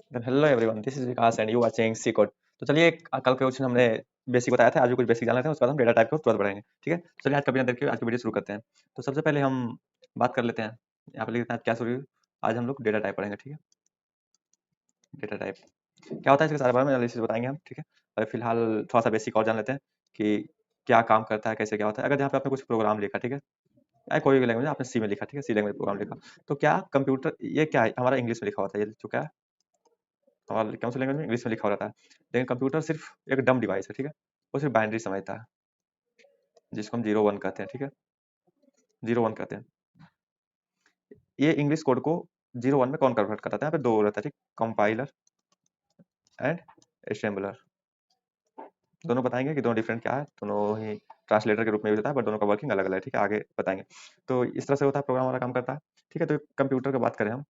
Hello everyone, this is Vikas and you watching C code. तो चलिए, कल के क्वेश्चन हमने बेसिक बताया था, आज भी कुछ बेसिक जान लेते हैं, उसके बाद हम डेटा टाइप को तुरंत बढ़ाएंगे। ठीक है, तो चलिए आज का बिना देर के आज की वीडियो शुरू करते हैं। तो सबसे पहले हम बात कर लेते हैं, यहाँ पे लिखते हैं क्या शुरू। आज हम लोग डेटा टाइप पढ़ेंगे। ठीक है, डेटा टाइप क्या होता है, इसके सारे बारे में एनालिसिस बताएंगे हम। ठीक है, और फिलहाल थोड़ा सा बेसिक और जान लेते हैं कि क्या काम करता है, कैसे क्या होता है। अगर यहाँ पे आपने कुछ प्रोग्राम लिखा, ठीक है, या कोई भी लैंग्वेज आपने सी में लिखा, ठीक है, सी लैंग्वेज प्रोग्राम लिखा, तो क्या कंप्यूटर, ये क्या है, हमारा इंग्लिश में लिखा होता है, ये जो क्या है और कौन सी लैंग्वेज में, इंग्लिश में लिखा रहता है। लेकिन कंप्यूटर सिर्फ एक डम डिवाइस है। ठीक है, वो सिर्फ बाइनरी समझता है, जिसको हम जीरो वन कहते हैं। ठीक है, जीरो वन कहते हैं। ये इंग्लिश कोड को जीरो वन में कौन कन्वर्ट करता है, यहाँ पे दो रहता है, ठीक, कंपाइलर एंड असेंबलर। दोनों बताएंगे कि दोनों डिफरेंट क्या है, दोनों ही ट्रांसलेटर के रूप में भी होता है, बट दोनों का वर्किंग अलग अलग है। ठीक है, आगे बताएंगे। तो इस तरह से होता है प्रोग्राम वाला काम करता है। ठीक है, तो कंप्यूटर की बात करें हम,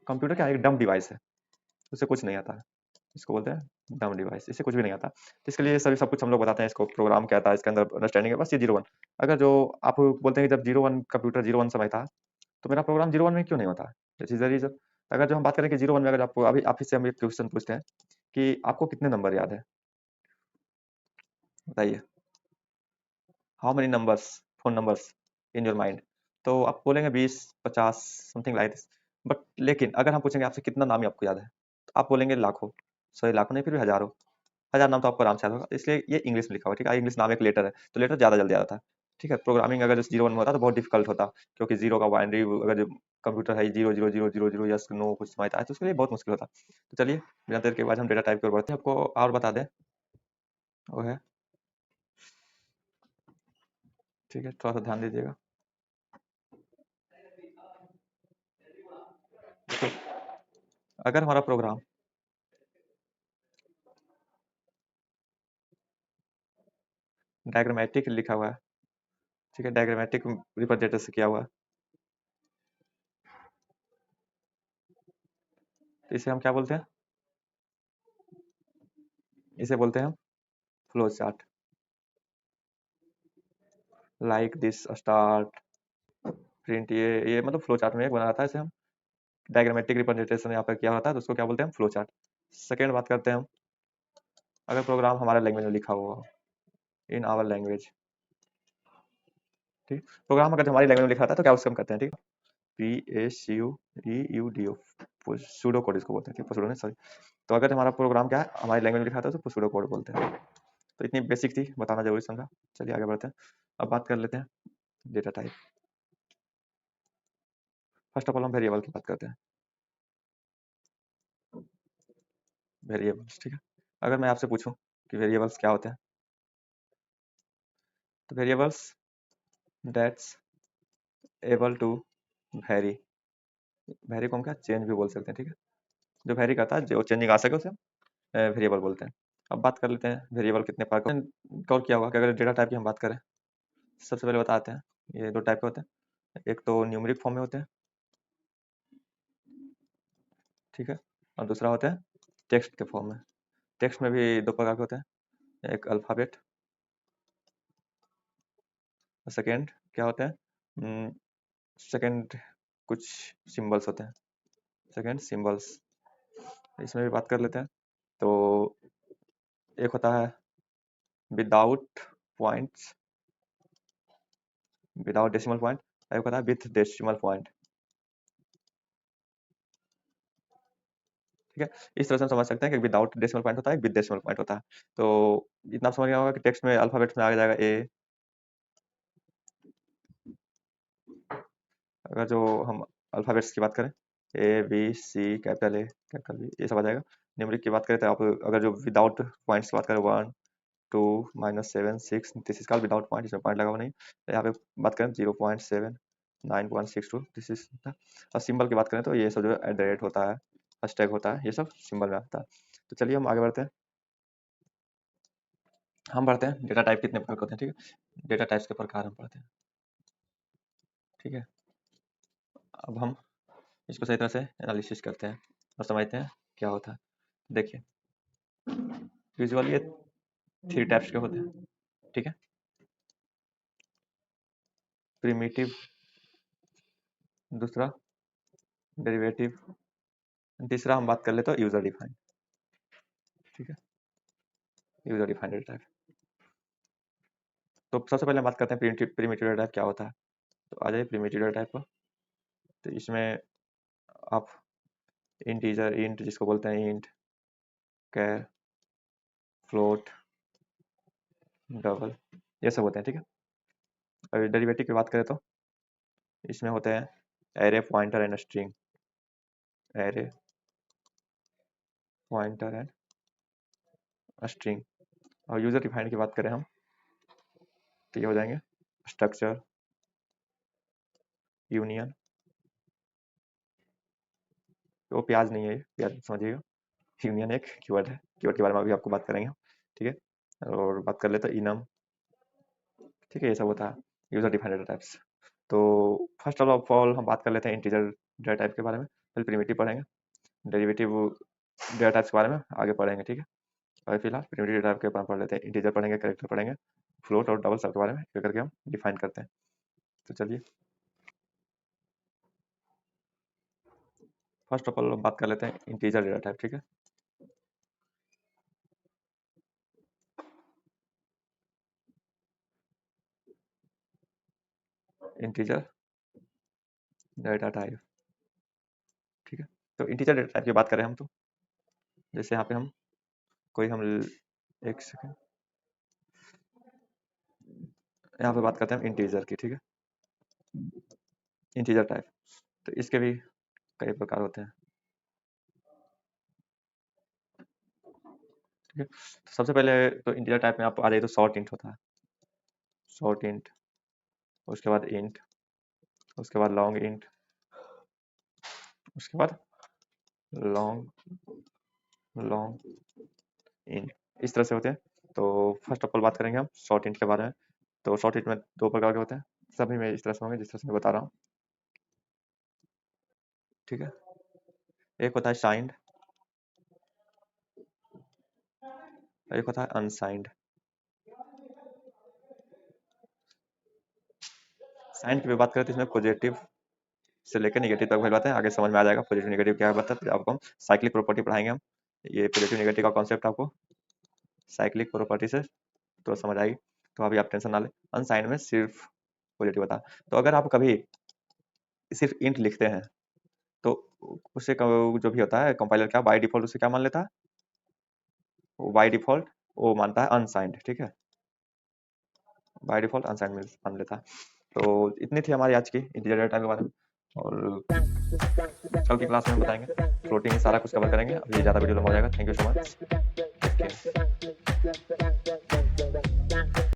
कंप्यूटर क्या है, एक डम डिवाइस है, उससे कुछ नहीं आता है, इसको बोलते हैं डम डिवाइस, इससे कुछ भी नहीं आता। तो इसके लिए सभी सब कुछ हम लोग बताते हैं, इसको प्रोग्राम क्या था, इसके अंदर अंडरस्टैंडिंग है, बस ये जीरो वन। अगर जो आप बोलते हैं कि जब zero one computer zero one समय था, तो मेरा प्रोग्राम जीरो वन में क्यों नहीं होता, दिस इज द रीजन। अगर जो हम बात करें कि जीरो वन में, अगर आपको अभी आप इससे हम एक क्वेश्चन पूछते हैं कि आपको कितने नंबर याद है, बताइए, how many numbers, phone numbers in your mind. तो आप बोलेंगे 20 50 समथिंग लाइक दिस। बट लेकिन अगर हम पूछेंगे आपसे कितना नाम आपको याद है, तो आप बोलेंगे लाखों। सॉरी, लाखों नहीं, फिर भी हजारों। हजार नाम तो आपको आराम से याद होगा, इसलिए ये इंग्लिश में लिखा हुआ है। ठीक है, इंग्लिश नाम एक लेटर है, तो लेटर ज्यादा जल्दी आता है। ठीक है, प्रोग्रामिंग अगर जैसे जीरो वन में होता तो बहुत डिफिकल्ट होता, क्योंकि जीरो का बाइनरी, अगर जो कंप्यूटर है zero zero zero zero zero yes no कुछ समझता है, तो उसके लिए बहुत मुश्किल होता। तो चलिए, बिना देर के बाद हम डेटा टाइप की ओर बढ़ते हैं। आपको और बता दें, वो है, ठीक है, थोड़ा सा ध्यान दीजिएगा। तो अगर हमारा प्रोग्राम डायग्रामेटिक लिखा हुआ है, ठीक है, डायग्रामेटिक रिप्रेजेंटेशन से किया हुआ है, तो इसे हम क्या बोलते हैं, इसे बोलते हैं हम flow chart. Like this start print, ये मतलब फ्लो चार्ट में एक बना रहता है, इसे हम डायग्रामेटिक रिप्रेजेंटेशन यहाँ पर किया होता है, तो उसको क्या बोलते हैं, फ्लो चार्ट। सेकेंड बात करते हैं हम, अगर प्रोग्राम हमारे लैंग्वेज में लिखा हुआ हो, इन आवर लैंग्वेज, ठीक, प्रोग्राम अगर हमारी लैंग्वेज में लिखा था तो क्या उसको हम कहते हैं, ठीक, PACUEUDO, सूडो कोड इसको बोलते हैं, ठीक, सूडो नहीं, सॉरी। तो अगर हमारा प्रोग्राम क्या है, हमारी लैंग्वेज में लिखा था तो उसको सूडो कोड बोलते हैं। तो इतनी बेसिक थी, बताना जरूरी समझा। चलिए आगे बढ़ते हैं, अब बात कर लेते हैं data type. First of all हम वेरिएबल की बात करते हैं, वेरिएबल्स। ठीक है, अगर मैं आपसे पूछूं कि वेरिएबल्स क्या होते हैं, तो variables that's able to vary, vary को हम क्या चेंज भी बोल सकते हैं। ठीक है, जो वेरी करता है, जो चेंजिंग आ सके, उसे हम वेरिएबल बोलते हैं। अब बात कर लेते हैं वेरिएबल कितने प्रकार का, और क्या होगा कि अगर डेटा टाइप की हम बात करें, सबसे पहले बताते हैं, ये दो टाइप के होते हैं, एक तो न्यूमेरिक फॉर्म में होते हैं, ठीक है, और दूसरा होता है टेक्स्ट के फॉर्म में। टेक्स्ट में भी दो प्रकार के होते हैं, एक अल्फ़ाबेट, और सेकेंड क्या होता है, सेकेंड कुछ सिंबल्स होते हैं, सेकेंड सिंबल्स, इसमें भी बात कर लेते हैं। तो एक होता है without points, without decimal point, एक होता है विथ डेसिमल पॉइंट। ठीक है, इस तरह से हम समझ सकते हैं कि विदाउट डेसिमल पॉइंट होता है, विद डेसिमल पॉइंट होता है। तो इतना समझ गया होगा कि टेक्स्ट में अल्फाबेट्स में आ जाएगा ए, अगर जो हम अल्फाबेट्स की बात करें, A B C, capital A capital B, ये सब आ जाएगा। न्यूमेरिक की बात करें तो आप अगर जो विदाउट पॉइंट्स की बात करें, 1 2 -7 6, this is called without point, इसमें पॉइंट लगा हुआ नहीं। तो यहाँ पे बात करें 0.7 9.62, दिस इज, और सिंबल की बात करें तो ये सब जो है एट द रेट होता है, हैशटैग होता है, ये सब सिंबल में आता है। तो चलिए हम आगे बढ़ते हैं, हम पढ़ते हैं डेटा टाइप कितने प्रकार के होते हैं। ठीक है, डेटा टाइप्स के प्रकार हम पढ़ते हैं। ठीक है, अब हम इसको सही तरह से एनालिसिस करते हैं और समझते हैं क्या होता है। देखिए, यूजुअली ये थ्री टाइप्स के होते हैं। ठीक है, प्रिमिटिव, दूसरा डेरिवेटिव, तीसरा हम बात कर ले तो यूजर डिफाइंड, ठीक है, यूजर डिफाइंड डेटा टाइप। तो सबसे पहले हम बात करते हैं प्रिमिटिव डेटा टाइप क्या होता है। तो आ जाइए प्रिमिटिव डेटा टाइप पर। तो इसमें आप इंटीजर, इंट जिसको बोलते हैं, इंट, कैर, फ्लोट, डबल, ये सब होते हैं, ठीक है। अगर डेरिवेटिव की बात करें तो इसमें होते हैं array, pointer and string, array, pointer and string. और यूजर डिफाइंड की बात करें हम तो ये हो जाएंगे स्ट्रक्चर, यूनियन, तो प्याज नहीं है ये, प्याज समझिएगा, यूनियन एक कीवर्ड है, कीवर्ड के बारे में अभी आपको बात करेंगे, ठीक है। और बात कर लेते हैं इनम, ठीक है, ये सब होता है यूजर डिफाइंड डेटा टाइप्स। तो फर्स्ट ऑफ ऑल हम बात कर लेते हैं इंटीजर डेटा टाइप के बारे में, फिर प्रिमिटिव पढ़ेंगे, डेरिवेटिव डेटा टाइप्स के बारे में आगे पढ़ेंगे, ठीक है। अभी फिलहाल प्रिमिटिव डेटा टाइप के बारे में पढ़ लेते हैं, इंटीजर पढ़ेंगे, कैरेक्टर पढ़ेंगे, फ्लोट और डबल सब के बारे में एक करके हम डिफाइन करते हैं। तो चलिए फर्स्ट ऑफ ऑल हम बात कर लेते हैं इंटीजर डेटा टाइप, ठीक है। इंटीजर डेटा टाइप, ठीक है। तो इंटीजर डेटा टाइप की बात करें हम तो जैसे यहाँ पे हम कोई हम एक सेकेंड, यहाँ पे बात करते हैं हम इंटीजर की, ठीक है, इंटीजर टाइप। तो इसके भी कई प्रकार होते हैं, ठीक है। तो सबसे पहले तो इंटीजर टाइप में आप आ जाइए तो शॉर्ट इंट होता है, शॉर्ट इंट, उसके बाद इंट, उसके बाद लॉन्ग इंट, उसके बाद लॉन्ग लॉन्ग इंट, इस तरह से होते हैं। तो फर्स्ट ऑफ ऑल बात करेंगे हम शॉर्ट इंट के बारे में। तो शॉर्ट इंट में दो प्रकार के होते हैं, सभी में इस तरह से होंगे जिस तरह से मैं बता रहा हूँ, ठीक है। एक होता है साइंड, एक होता है अनसाइंड। साइंड की भी बात करें तो इसमें पॉजिटिव से लेकर नेगेटिव तक बातें आगे समझ में आ जाएगा। पॉजिटिव नेगेटिव क्या है बता आपको हम साइक्लिक प्रॉपर्टी पढ़ाएंगे हम, ये पॉजिटिव नेगेटिव का कॉन्सेप्ट आपको साइक्लिक प्रॉपर्टी से तो समझ आएगी। तो अभी आप टेंशन ना ले, अनसाइंड में सिर्फ पॉजिटिव होता है। तो अगर आप कभी सिर्फ इंट लिखते हैं तो उससे जो भी होता है कंपाइलर क्या बाय डिफॉल्ट उसे क्या मान लेता है, बाय डिफॉल्ट वो मानता है अनसाइंड, ठीक है, बाय डिफॉल्ट अनसाइंड मान लेता है। तो इतनी थी हमारी आज की इंटीजर डेटा के बारे में, और कल की क्लास में बताएंगे फ्लोटिंग सारा कुछ कवर करेंगे। अभी ज़्यादा वीडियो लंबा हो जाएगा। Thank you so much.